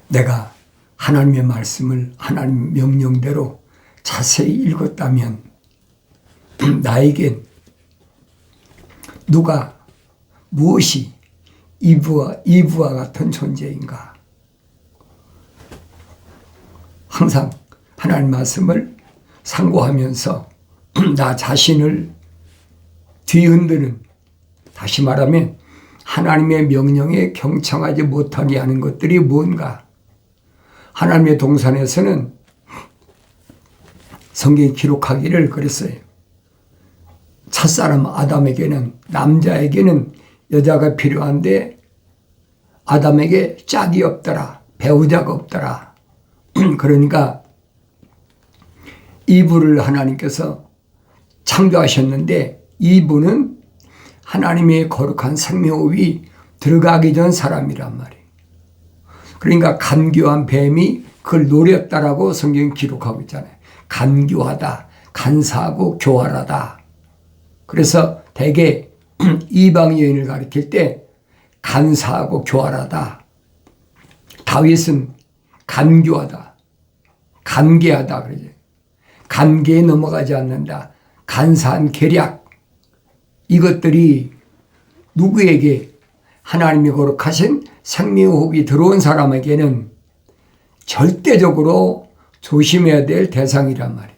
내가 하나님의 말씀을 하나님 명령대로 자세히 읽었다면 나에겐 누가 무엇이 이브와 같은 존재인가? 항상 하나님 말씀을 상고하면서 나 자신을 뒤흔드는, 다시 말하면 하나님의 명령에 경청하지 못하게 하는 것들이 뭔가. 하나님의 동산에서는 성경이 기록하기를 그랬어요. 첫사람 아담에게는, 남자에게는 여자가 필요한데 아담에게 짝이 없더라, 배우자가 없더라. 그러니까 이브를 하나님께서 창조하셨는데 이브는 하나님의 거룩한 생명호흡이 들어가기 전 사람이란 말이에요. 그러니까 간교한 뱀이 그걸 노렸다라고 성경이 기록하고 있잖아요. 간교하다, 간사하고 교활하다. 그래서 대개 이방 여인을 가리킬 때 간사하고 교활하다. 다윗은 간교하다, 간계하다 그러죠. 간계에 넘어가지 않는다. 간사한 계략. 이것들이 누구에게 하나님이 거룩하신 생명호흡이 들어온 사람에게는 절대적으로 조심해야 될 대상이란 말이에요.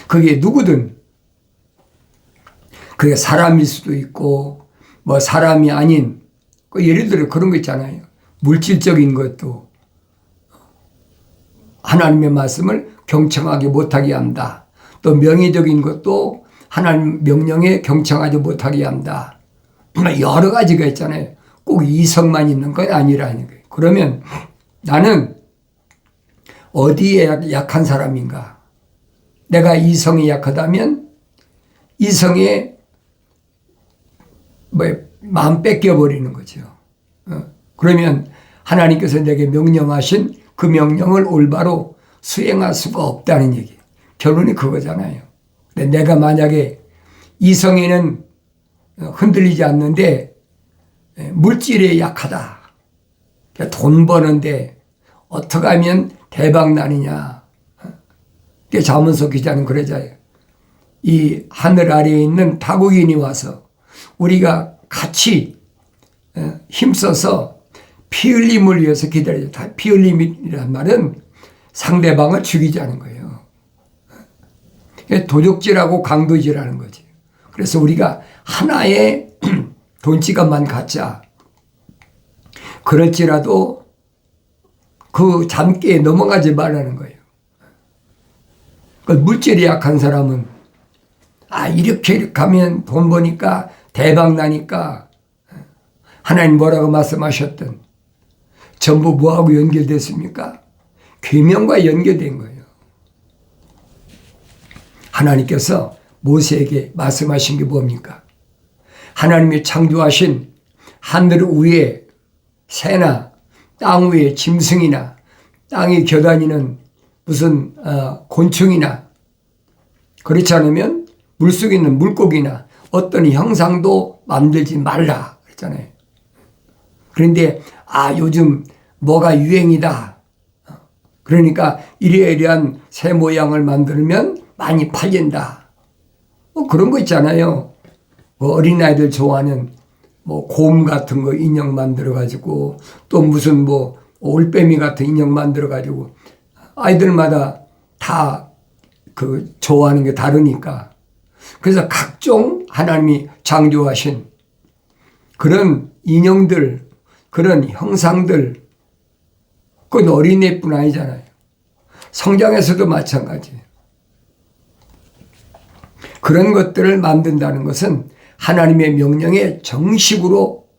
그게 누구든, 그게 사람일 수도 있고 뭐 사람이 아닌, 예를 들어 그런 거 있잖아요. 물질적인 것도 하나님의 말씀을 경청하지 못하게 한다. 또 명예적인 것도 하나님 명령에 경청하지 못하게 한다. 여러 가지가 있잖아요. 꼭 이성만 있는 건 아니라는 거예요. 그러면 나는 어디에 약한 사람인가? 내가 이성이 약하다면 이성에 마음 뺏겨버리는 거죠. 그러면 하나님께서 내게 명령하신 그 명령을 올바로 수행할 수가 없다는 얘기예요. 결론이 그거잖아요. 근데 내가 만약에 이성에는 흔들리지 않는데 물질에 약하다. 돈 버는데 어떻게 하면 대박 나느냐. 자문서 기자는 그러잖아요. 이 하늘 아래에 있는 타국인이 와서 우리가 같이 힘써서 피 흘림을 위해서 기다려요. 피 흘림이란 말은 상대방을 죽이자는 거예요. 도적질하고 강도질하는 거지. 그래서 우리가 하나의 돈지갑만 갖자. 그럴지라도 그 잠깨에 넘어가지 말라는 거예요. 그 물질이 약한 사람은 이렇게 하면 돈 버니까 대박 나니까 하나님 뭐라고 말씀하셨든 전부 뭐하고 연결됐습니까? 계명과 연결된 거예요. 하나님께서 모세에게 말씀하신 게 뭡니까? 하나님이 창조하신 하늘 위에 새나 땅 위에 짐승이나 땅에 겨다니는 무슨 곤충이나 그렇지 않으면 물속에 있는 물고기나 어떤 형상도 만들지 말라 그랬잖아요. 그런데 요즘 뭐가 유행이다. 그러니까 이러이러한 새 모양을 만들면 많이 팔린다. 그런 거 있잖아요. 어린아이들 좋아하는 곰 같은 거 인형 만들어가지고 또 무슨 올빼미 같은 인형 만들어가지고 아이들마다 다 그 좋아하는 게 다르니까. 그래서 각종 하나님이 창조하신 그런 인형들, 그런 형상들, 그건 어린애뿐 아니잖아요. 성장에서도 마찬가지예요. 그런 것들을 만든다는 것은 하나님의 명령에 정식으로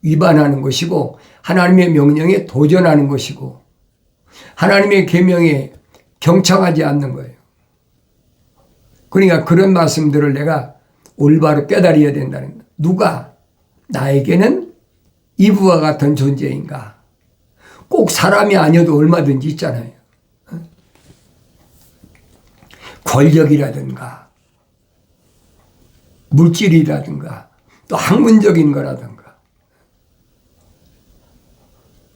위반하는 것이고 하나님의 명령에 도전하는 것이고 하나님의 계명에 경청하지 않는 거예요. 그러니까 그런 말씀들을 내가 올바로 깨달아야 된다는 거예요. 누가 나에게는 이브와 같은 존재인가? 꼭 사람이 아니어도 얼마든지 있잖아요. 권력이라든가 물질이라든가 또 학문적인 거라든가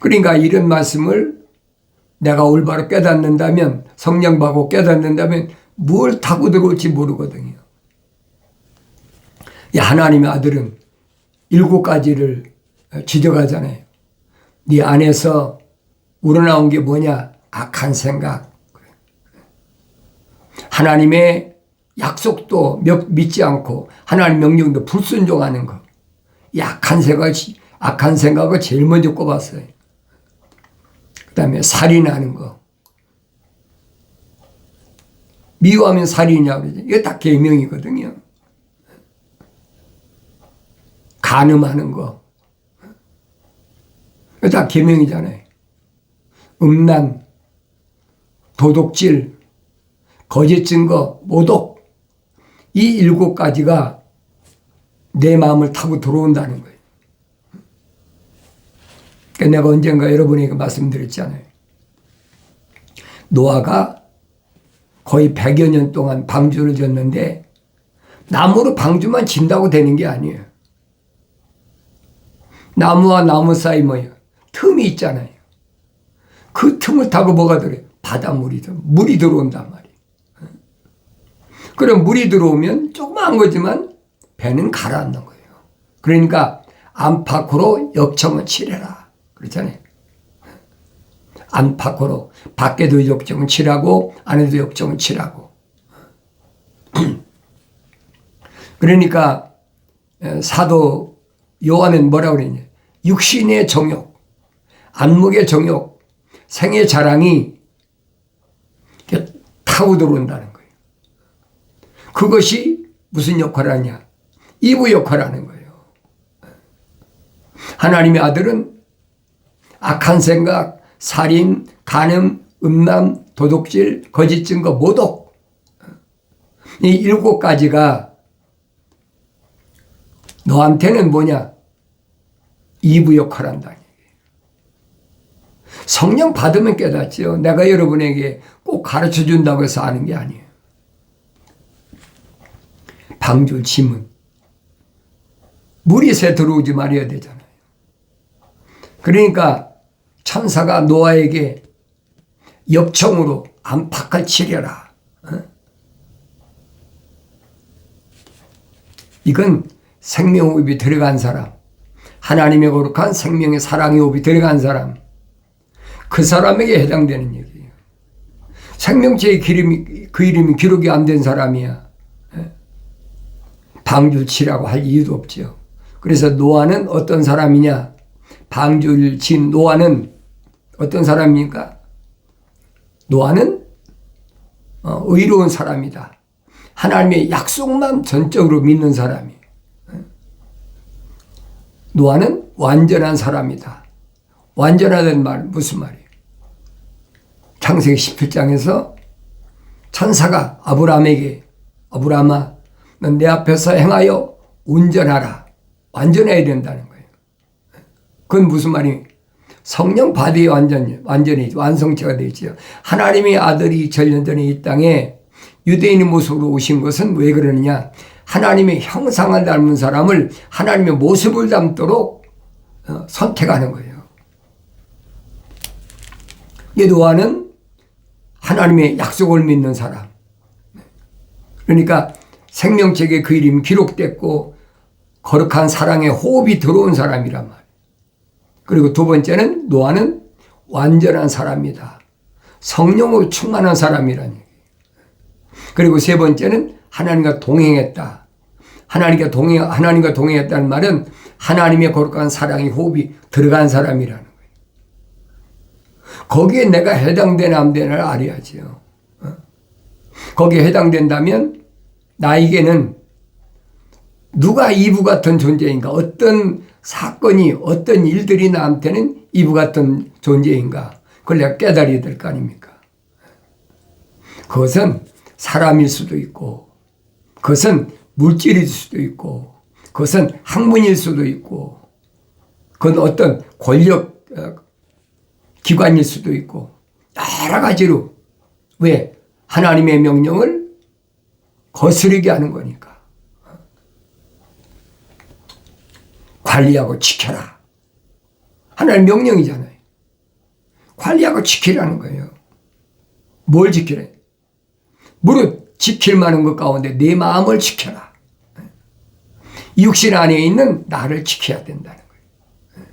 그러니까 이런 말씀을 내가 올바로 깨닫는다면, 성령 받고 깨닫는다면 뭘 타고 들어올지 모르거든요. 이 하나님의 아들은 7가지를 지적하잖아요. 네 안에서 우러나온 게 뭐냐? 악한 생각. 하나님의 약속도 믿지 않고 하나님 명령도 불순종하는 것. 이 악한 생각을 제일 먼저 꼽았어요. 그 다음에 살인하는 거. 미워하면 살인이냐고 그러죠. 이거 다 계명이거든요. 간음하는 거. 이거 다 계명이잖아요. 음란, 도둑질, 거짓 증거, 모독. 이 7가지가 내 마음을 타고 들어온다는 거예요. 그러니까 내가 언젠가 여러분에게 말씀드렸잖아요. 노아가 거의 100여 년 동안 방주를 졌는데 나무로 방주만 진다고 되는 게 아니에요. 나무와 나무 사이 뭐예요? 틈이 있잖아요. 그 틈을 타고 뭐가 들어요? 물이 들어온단 말이에요. 그럼 물이 들어오면 조그마한 거지만 배는 가라앉는 거예요. 그러니까 안팎으로 역청은 칠해라. 그렇잖아요. 안팎으로 밖에도 역청은 칠하고 안에도 역청은 칠하고. 그러니까 사도 요한은 뭐라고 그러냐? 육신의 정욕, 안목의 정욕, 생의 자랑이 타고 들어온다는 거예요. 그것이 무슨 역할을 하냐? 이부 역할을 하는 거예요. 하나님의 아들은 악한 생각, 살인, 간음, 음란, 도둑질, 거짓 증거, 모독. 이 7가지가 너한테는 뭐냐? 이부 역할을 한다는 얘기예요. 성령 받으면 깨닫죠. 내가 여러분에게 꼭 가르쳐 준다고 해서 아는 게 아니에요. 방주 짐은 물이 새 들어오지 말아야 되잖아요. 그러니까 천사가 노아에게 역청으로 안팎을 치려라. 이건 생명호흡이 들어간 사람, 하나님의 거룩한 생명의 사랑의 호흡이 들어간 사람, 그 사람에게 해당되는 얘기예요. 생명체의 그 이름이 기록이 안 된 사람이야. 방주를 치라고 할 이유도 없죠. 그래서 노아는 어떤 사람이냐? 방주를 친 노아는 어떤 사람입니까? 노아는 의로운 사람이다. 하나님의 약속만 전적으로 믿는 사람이에요. 노아는 완전한 사람이다. 완전하다는 말 무슨 말이에요? 창세기 17장에서 천사가 아브라함에게 아브라함아 넌 내 앞에서 행하여 온전하라. 완전해야 된다는 거예요. 그건 무슨 말이에요? 성령 받아야 완전히 완성체가 되죠. 하나님의 아들이 전년 전에 이 땅에 유대인의 모습으로 오신 것은 왜 그러느냐? 하나님의 형상을 닮은 사람을 하나님의 모습을 닮도록 선택하는 거예요. 이 노아는 하나님의 약속을 믿는 사람. 그러니까 생명책에 그 이름이 기록됐고 거룩한 사랑의 호흡이 들어온 사람이란 말이에요. 그리고 두 번째는 노아는 완전한 사람이다. 성령으로 충만한 사람이라는 얘기예요. 그리고 세 번째는 하나님과 동행했다. 하나님과 동행했다는 말은 하나님의 거룩한 사랑의 호흡이 들어간 사람이라는 거예요. 거기에 내가 해당되나 안 되나를 알아야지요. 거기에 해당된다면 나에게는 누가 이부 같은 존재인가? 어떤 사건이, 어떤 일들이 나한테는 이부 같은 존재인가? 그걸 내가 깨달아야 될 거 아닙니까? 그것은 사람일 수도 있고, 그것은 물질일 수도 있고, 그것은 학문일 수도 있고, 그건 어떤 권력 기관일 수도 있고, 여러 가지로. 왜? 하나님의 명령을 거스르게 하는 거니까. 관리하고 지켜라. 하나님의 명령이잖아요. 관리하고 지키라는 거예요. 뭘 지키래? 무릇 지킬 만한 것 가운데 내 마음을 지켜라. 육신 안에 있는 나를 지켜야 된다는 거예요.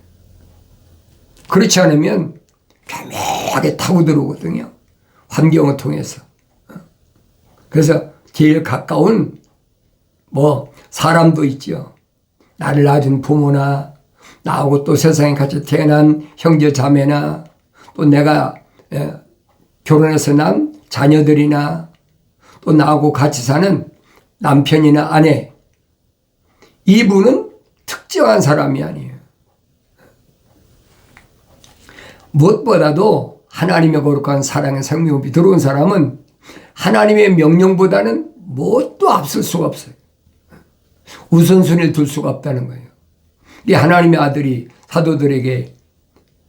그렇지 않으면 교묘하게 타고 들어오거든요. 환경을 통해서. 그래서 제일 가까운 사람도 있죠. 나를 낳아준 부모나 나하고 또 세상에 같이 태어난 형제 자매나 또 내가 결혼해서 난 자녀들이나 또 나하고 같이 사는 남편이나 아내, 이분은 특정한 사람이 아니에요. 무엇보다도 하나님의 거룩한 사랑의 생명이 들어온 사람은 하나님의 명령보다는 무엇도 앞설 수가 없어요. 우선순위를 둘 수가 없다는 거예요. 이 하나님의 아들이 사도들에게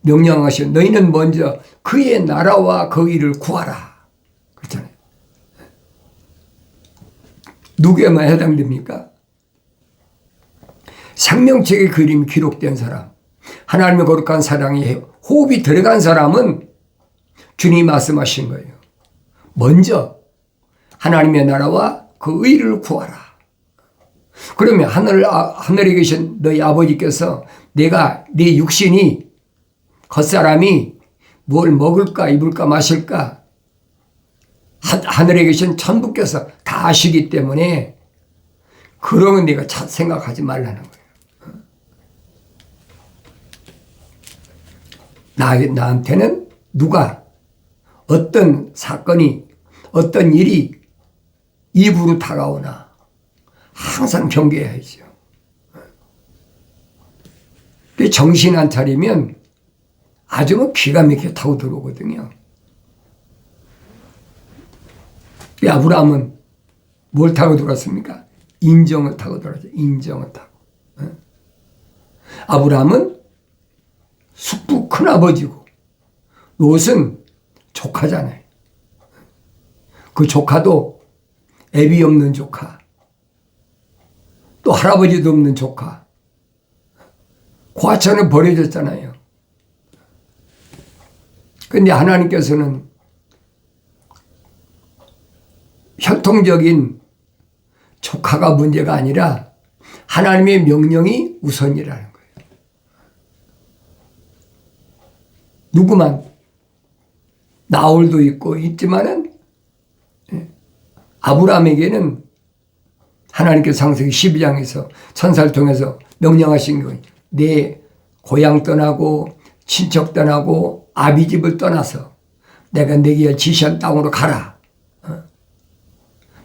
명령하신 너희는 먼저 그의 나라와 그 일을 구하라. 그렇잖아요. 누구에만 해당됩니까? 생명책의 그림이 기록된 사람, 하나님의 거룩한 사랑에 호흡이 들어간 사람은 주님이 말씀하신 거예요. 먼저 하나님의 나라와 그 의를 구하라. 그러면 하늘에 계신 너희 아버지께서 내가 네 육신이 겉사람이 뭘 먹을까 입을까 마실까 하늘에 계신 천부께서 다 아시기 때문에 그러면 내가 생각하지 말라는 거예요. 나한테는 누가 어떤 사건이 어떤 일이 입으로 다가오나 항상 경계해야죠. 정신 안 차리면 아주 기가 막히게 타고 들어오거든요. 아브라함은 뭘 타고 들어왔습니까? 인정을 타고 들어왔죠. 인정을 타고. 아브라함은 숙부 큰아버지고 롯은 조카잖아요. 그 조카도 애비 없는 조카, 또 할아버지도 없는 조카, 과천에 버려졌잖아요. 그런데 하나님께서는 혈통적인 조카가 문제가 아니라 하나님의 명령이 우선이라는 거예요. 누구만 나홀도 있고 있지만은 아브라함에게는 하나님께서 창세기 12장에서 천사를 통해서 명령하신 거예요. 내 고향 떠나고 친척 떠나고 아비집을 떠나서 내가 내게 지시한 땅으로 가라.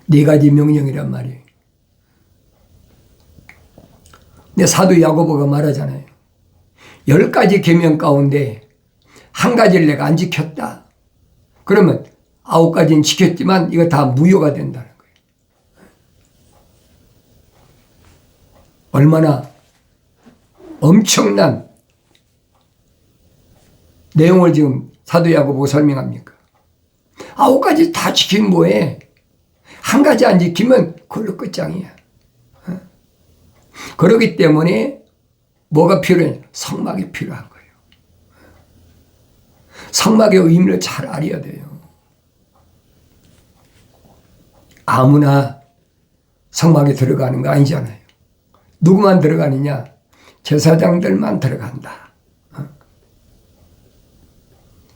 네 가지 명령이란 말이에요. 근데 사도 야고보가 말하잖아요. 10가지 계명 가운데 한 가지를 내가 안 지켰다. 그러면 9가지는 지켰지만 이거 다 무효가 된다는 거예요. 얼마나 엄청난 내용을 지금 사도 야고보가 설명합니까? 9가지 다 지키면 뭐해? 한 가지 안 지키면 그걸로 끝장이야. 그렇기 때문에 뭐가 필요해? 성막이 필요한 거예요. 성막의 의미를 잘 알아야 돼요. 아무나 성막에 들어가는 거 아니잖아요. 누구만 들어가느냐? 제사장들만 들어간다.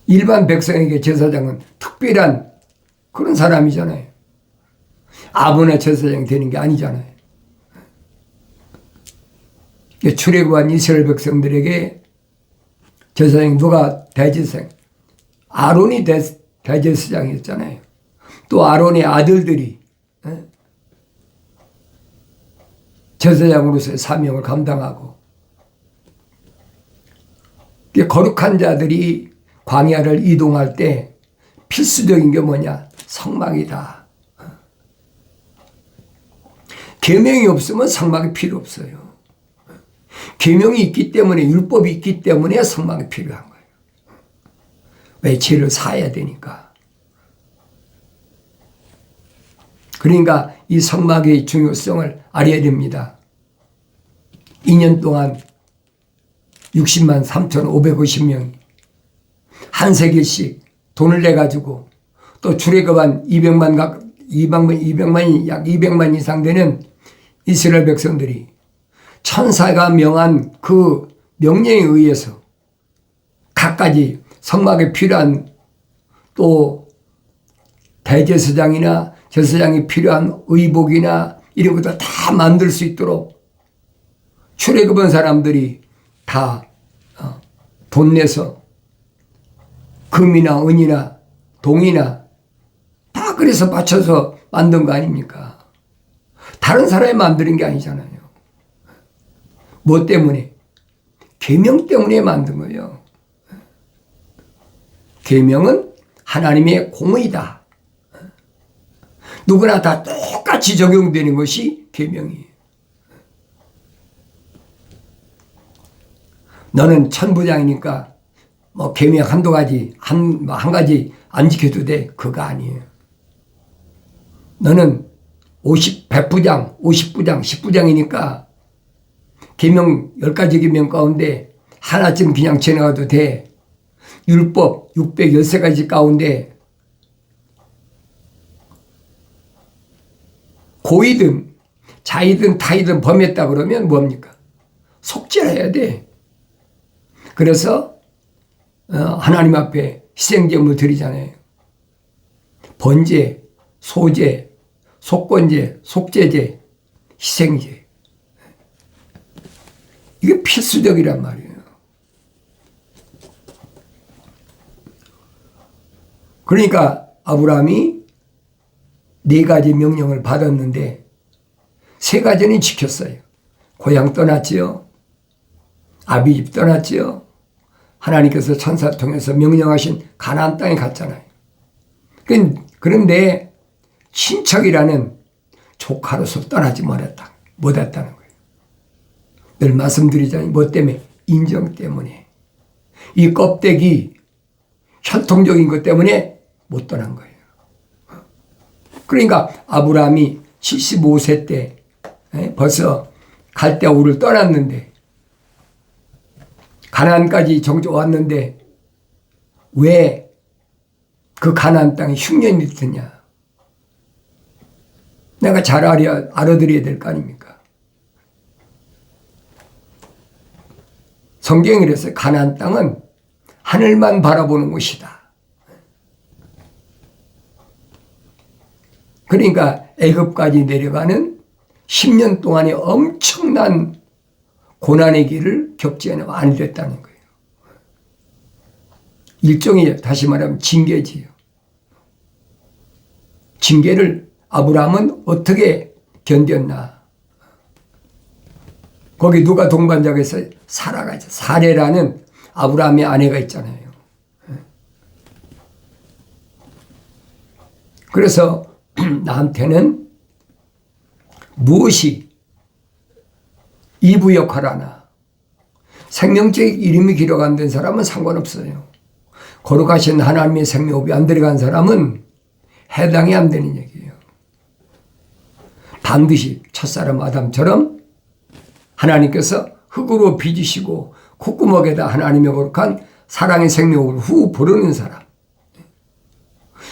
일반 백성에게 제사장은 특별한 그런 사람이잖아요. 아무나 제사장 되는 게 아니잖아요. 출애굽한 이스라엘 백성들에게 제사장이 누가 대제사장? 아론이 대제사장이었잖아요. 또 아론의 아들들이 제사장으로서의 사명을 감당하고, 거룩한 자들이 광야를 이동할 때 필수적인 게 뭐냐? 성막이다. 계명이 없으면 성막이 필요 없어요. 계명이 있기 때문에, 율법이 있기 때문에 성막이 필요한 거예요. 왜? 죄를 사야 되니까. 그러니까 이 성막의 중요성을 알아야 됩니다. 2년 동안 60만 3,550명이 한 세겔씩 돈을 내가지고 또 출애굽한 200만이 약 200만 이상 되는 이스라엘 백성들이 천사가 명한 그 명령에 의해서 갖가지 성막에 필요한 또 대제사장이나 제사장이 필요한 의복이나 이런 것들 다 만들 수 있도록 출애굽한 사람들이 다 돈 내서 금이나 은이나 동이나 다 그래서 맞춰서 만든 거 아닙니까? 다른 사람이 만드는 게 아니잖아요. 뭐 때문에? 계명 때문에 만든 거예요. 계명은 하나님의 공의다. 누구나 다 똑같이 적용되는 것이 계명이에요. 너는 천부장이니까 뭐 계명 한두 가지 한 가지 안 지켜도 돼. 그거 아니에요. 너는 100부장, 50부장, 10부장이니까 계명 10가지 계명 가운데 하나쯤 그냥 지나가도 돼. 율법 613가지 가운데 고이든 자이든 타이든 범했다 그러면 뭡니까? 속죄해야 돼. 그래서 하나님 앞에 희생제물 드리잖아요. 번제, 소제, 속건제, 속죄제, 희생제. 이게 필수적이란 말이에요. 그러니까 아브라함이 4가지 명령을 받았는데 3가지는 지켰어요. 고향 떠났지요. 아비집 떠났지요. 하나님께서 천사를 통해서 명령하신 가나안 땅에 갔잖아요. 그런데 친척이라는 조카로서 떠나지 못했다는 거예요. 늘 말씀드리자니 뭐 때문에? 인정 때문에. 이 껍데기 혈통적인 것 때문에 못 떠난 거예요. 그러니까 아브라함이 75세 때 벌써 갈대아 우를 떠났는데 가나안까지 정조 왔는데 왜 그 가나안 땅에 흉년이 드냐? 내가 잘 알아들어야 될 거 아닙니까? 성경이 그랬어요. 가나안 땅은 하늘만 바라보는 곳이다. 그러니까 애굽까지 내려가는 10년 동안의 엄청난 고난의 길을 겪지 않으면 안 됐다는 거예요. 일종의 다시 말하면 징계지요. 징계를 아브라함은 어떻게 견뎠나. 거기 누가 동반자가 있어요? 사라가 있어요. 사레라는 아브라함의 아내가 있잖아요. 그래서 나한테는 무엇이 이부 역할하나 생명책 이름이 기록 안 된 사람은 상관없어요. 거룩하신 하나님의 생명업이 안 들어간 사람은 해당이 안 되는 얘기예요. 반드시 첫사람 아담처럼 하나님께서 흙으로 빚으시고 콧구멍에다 하나님의 거룩한 사랑의 생명을 후 부르는 사람.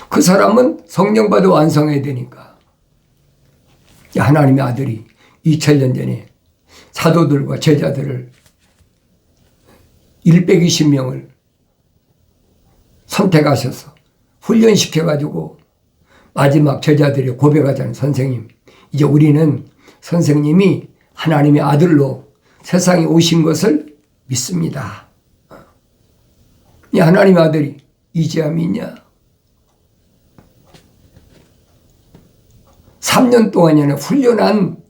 그 사람은 성령받아 완성해야 되니까. 하나님의 아들이 2000년 전에 사도들과 제자들을 120명을 선택하셔서 훈련시켜가지고 마지막 제자들이 고백하자는 선생님. 이제 우리는 선생님이 하나님의 아들로 세상에 오신 것을 믿습니다. 이 하나님의 아들이 이제야 믿냐? 3년 동안이나 훈련한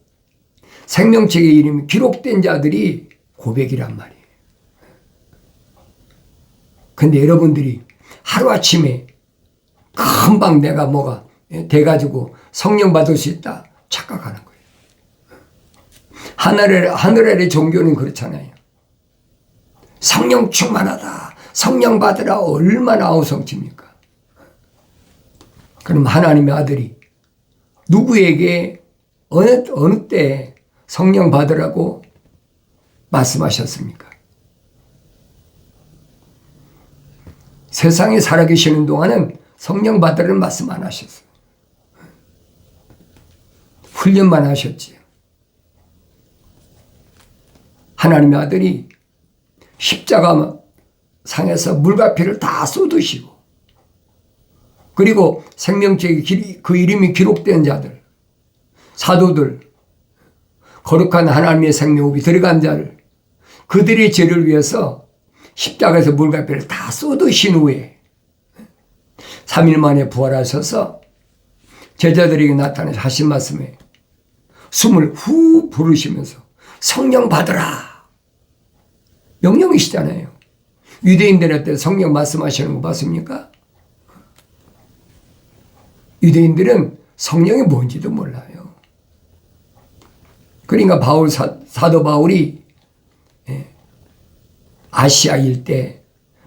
생명책의 이름이 기록된 자들이 고백이란 말이에요. 근데 여러분들이 하루아침에 금방 내가 뭐가 돼가지고 성령 받을 수 있다 착각하는 거예요. 하늘 아래 종교는 그렇잖아요. 성령 충만하다. 성령 받으라. 얼마나 아우성칩니까? 그럼 하나님의 아들이 누구에게 어느 때 성령 받으라고 말씀하셨습니까? 세상에 살아계시는 동안은 성령 받으라는 말씀 안 하셨어요. 훈련만 하셨지요. 하나님의 아들이 십자가 상에서 물과 피를 다 쏟으시고, 그리고 생명책에 그 이름이 기록된 자들, 사도들, 거룩한 하나님의 생명호흡이 들어간 자를, 그들의 죄를 위해서 십자가에서 물과 피를 다 쏟으신 후에 3일 만에 부활하셔서 제자들에게 나타나서 하신 말씀에 숨을 후 부르시면서 성령 받으라 명령이시잖아요. 유대인들한테 성령 말씀하시는 거 봤습니까? 유대인들은 성령이 뭔지도 몰라요. 그러니까 사도 바울이 아시아 일대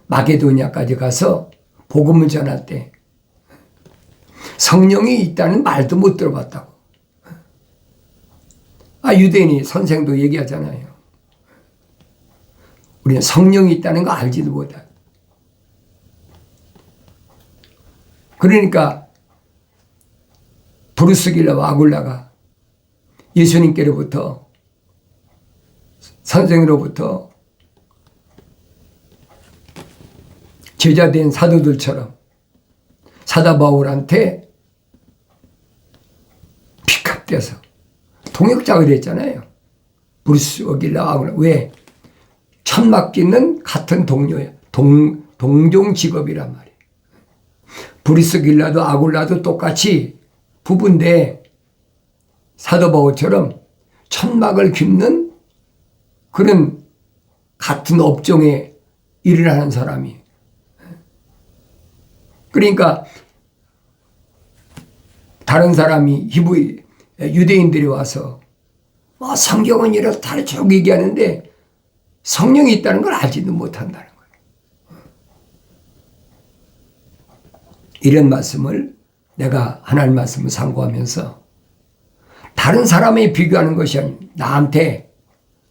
마게도니아까지 가서 복음을 전할 때 성령이 있다는 말도 못 들어봤다고. 유대인이 선생도 얘기하잖아요. 우리는 성령이 있다는 거 알지도 못하고. 그러니까 브루스길라와 아굴라가 예수님께로부터, 선생으로부터 제자된 사도들처럼 사도 바울한테 픽업돼서 동역자가 됐잖아요. 브루스길라 아굴라. 왜? 천막 짓는 같은 동료예요. 동종 직업이란 말이에요. 브루스길라도 아굴라도 똑같이 부부인데 사도 바울처럼 천막을 깁는 그런 같은 업종에 일을 하는 사람이. 그러니까 다른 사람이 유대인들이 와서 성경은 이렇다 쭉 얘기하는데 성령이 있다는 걸 알지도 못한다는 거예요. 이런 말씀을 내가 하나님 말씀을 상고하면서 다른 사람에 비교하는 것이 아니라 나한테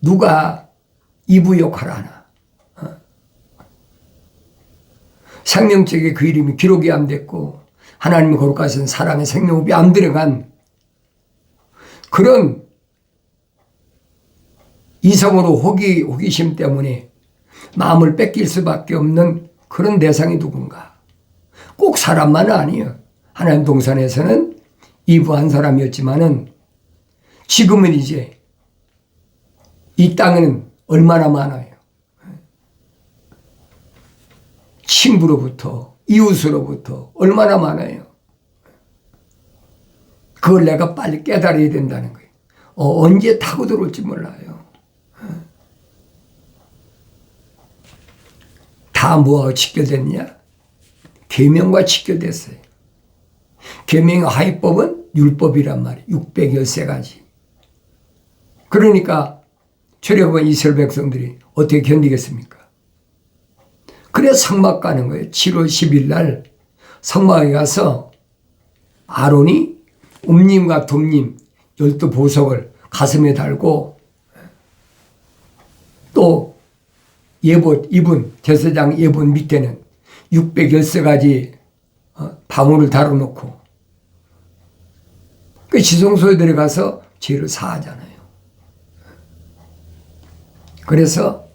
누가 이부 역할을 하나. 생명책에 그 이름이 기록이 안 됐고 하나님의 거룩하신 사랑의 생명호흡이 안 들어간 그런 이성으로 호기심 때문에 마음을 뺏길 수밖에 없는 그런 대상이 누군가. 꼭 사람만은 아니에요. 하나님 동산에서는 이부한 사람이었지만은 지금은 이제 이 땅에는 얼마나 많아요. 친구로부터 이웃으로부터 얼마나 많아요. 그걸 내가 빨리 깨달아야 된다는 거예요. 언제 타고 들어올지 몰라요. 다 뭐하고 직결됐냐? 계명과 직결됐어요. 계명의 하위법은 율법이란 말이에요. 613가지. 그러니까 출애굽한 이스라엘 백성들이 어떻게 견디겠습니까? 그래서 성막 가는 거예요. 7월 10일 날 성막에 가서 아론이 옴님과 둠님 12보석을 가슴에 달고 또 입은 제사장 예본 밑에는 613가지 방울을 달아놓고 그 지성소에 들어가서 죄를 사하잖아요. 그래서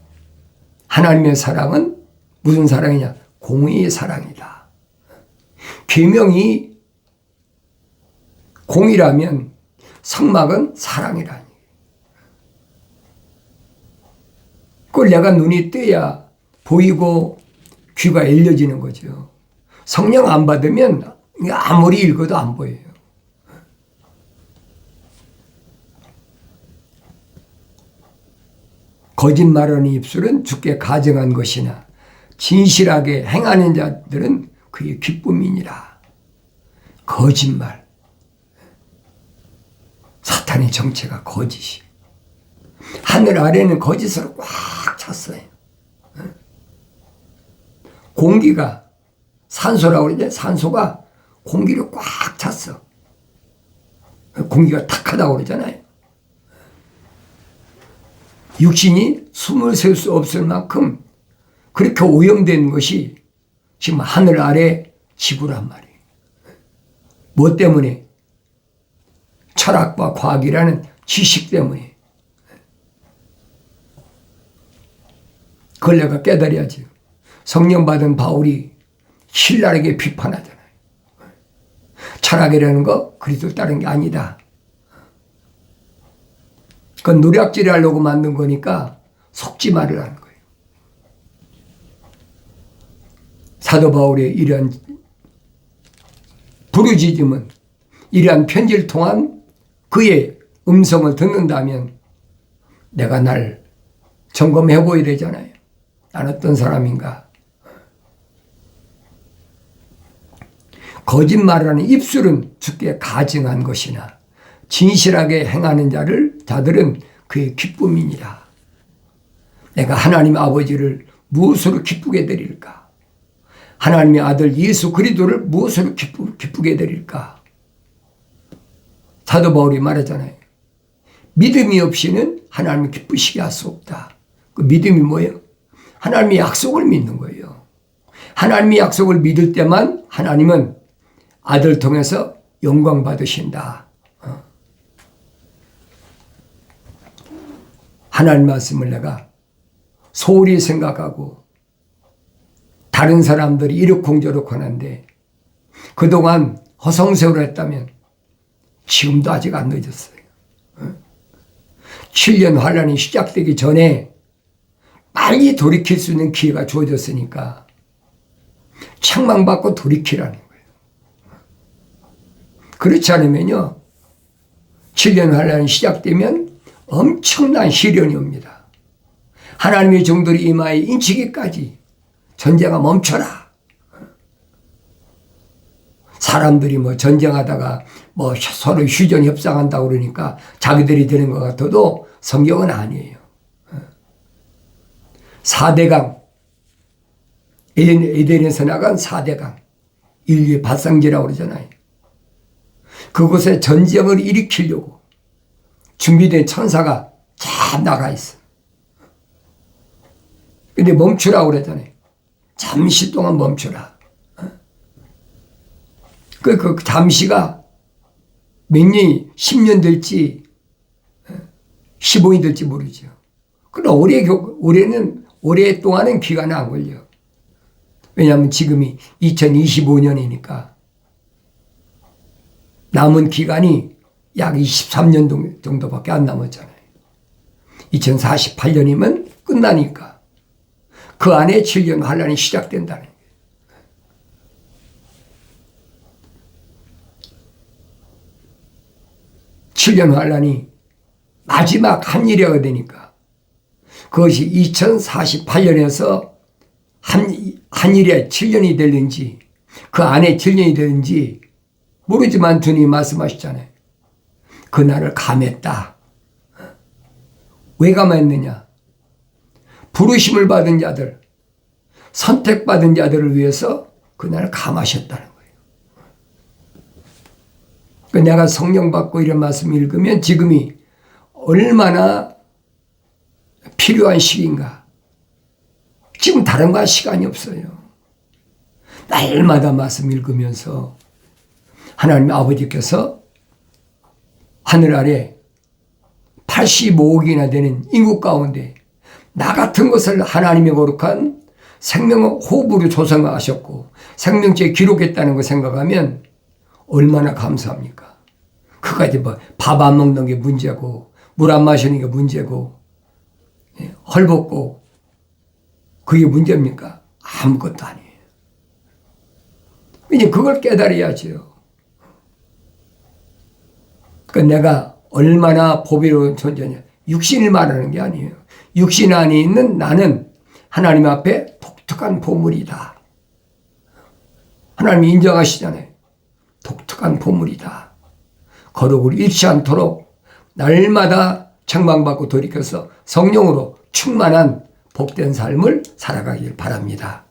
하나님의 사랑은 무슨 사랑이냐? 공의의 사랑이다. 계명이 공의라면 성막은 사랑이라니. 그걸 내가 눈이 떠야 보이고 귀가 열려지는 거죠. 성령 안 받으면 아무리 읽어도 안 보여요. 거짓말하는 입술은 주께 가증한 것이나 진실하게 행하는 자들은 그의 기쁨이니라. 거짓말. 사탄의 정체가 거짓이. 하늘 아래는 거짓으로 꽉 찼어요. 공기가 산소라고 그러죠. 산소가 공기를 꽉 찼어. 공기가 탁하다고 그러잖아요. 육신이 숨을 쉴 수 없을 만큼 그렇게 오염된 것이 지금 하늘 아래 지구란 말이에요. 뭐 때문에? 철학과 과학이라는 지식 때문에. 그걸 내가 깨달아야지. 성령 받은 바울이 신랄하게 비판하잖아요. 철학이라는 거 그리스도 따른 게 아니다. 그건 노략질 하려고 만든 거니까 속지 말으라는 거예요. 사도 바울의 이러한 부르짖음은, 이러한 편지를 통한 그의 음성을 듣는다면 내가 날 점검해 보여야 되잖아요. 난 어떤 사람인가. 거짓말하는 입술은 주께 가증한 것이나 진실하게 행하는 자들은 그의 기쁨이니라. 내가 하나님 아버지를 무엇으로 기쁘게 드릴까? 하나님의 아들 예수 그리스도를 무엇으로 기쁘게 드릴까? 사도 바울이 말하잖아요. 믿음이 없이는 하나님을 기쁘시게 할 수 없다. 그 믿음이 뭐예요? 하나님의 약속을 믿는 거예요. 하나님의 약속을 믿을 때만 하나님은 아들 통해서 영광 받으신다. 하나님 말씀을 내가 소홀히 생각하고 다른 사람들이 이렇쿵저렇고 하는데 그동안 허송세월을 했다면 지금도 아직 안 늦었어요. 7년 환란이 시작되기 전에 빨리 돌이킬 수 있는 기회가 주어졌으니까 책망받고 돌이키라는 거예요. 그렇지 않으면요, 7년 환란이 시작되면 엄청난 시련이 옵니다. 하나님의 종들이 이마에 인치기까지 전쟁아 멈춰라. 사람들이 뭐 전쟁하다가 뭐 서로 휴전 협상한다고 그러니까 자기들이 되는 것 같아도 성경은 아니에요. 4대강, 에덴에서 나간 4대강, 인류의 발상지라고 그러잖아요. 그곳에 전쟁을 일으키려고 준비된 천사가 쫙 나가 있어. 근데 멈추라고 그러잖아요. 잠시 동안 멈춰라. 그 잠시가 몇 년이 10년 될지 15년 될지 모르죠. 그러나 오랫동안은 기간은 안 걸려. 왜냐하면 지금이 2025년이니까 남은 기간이 약 23년 정도밖에 안 남았잖아요. 2048년이면 끝나니까 그 안에 7년 환란이 시작된다는 거예요. 칠년 환란이 마지막 한일회가 되니까 그것이 2048년에서 한일회 7년이 되는지 그 안에 7년이 되는지 모르지만 주님이 말씀하셨잖아요. 그날을 감했다. 왜 감했느냐? 부르심을 받은 자들, 선택받은 자들을 위해서 그날을 감하셨다는 거예요. 내가 성령 받고 이런 말씀 읽으면 지금이 얼마나 필요한 시기인가. 지금 다른 거 할 시간이 없어요. 날마다 말씀 읽으면서 하나님 아버지께서 하늘 아래 85억이나 되는 인구 가운데 나 같은 것을 하나님의 거룩한 생명 호흡으로 조성하셨고 생명체에 기록했다는 걸 생각하면 얼마나 감사합니까? 그까지 뭐 밥 안 먹는 게 문제고 물 안 마시는 게 문제고 헐벗고 그게 문제입니까? 아무것도 아니에요. 이제 그걸 깨달아야지요. 그러니까 내가 얼마나 보배로운 존재냐. 육신을 말하는 게 아니에요. 육신 안에 있는 나는 하나님 앞에 독특한 보물이다. 하나님이 인정하시잖아요. 독특한 보물이다. 거룩을 잃지 않도록 날마다 책망받고 돌이켜서 성령으로 충만한 복된 삶을 살아가길 바랍니다.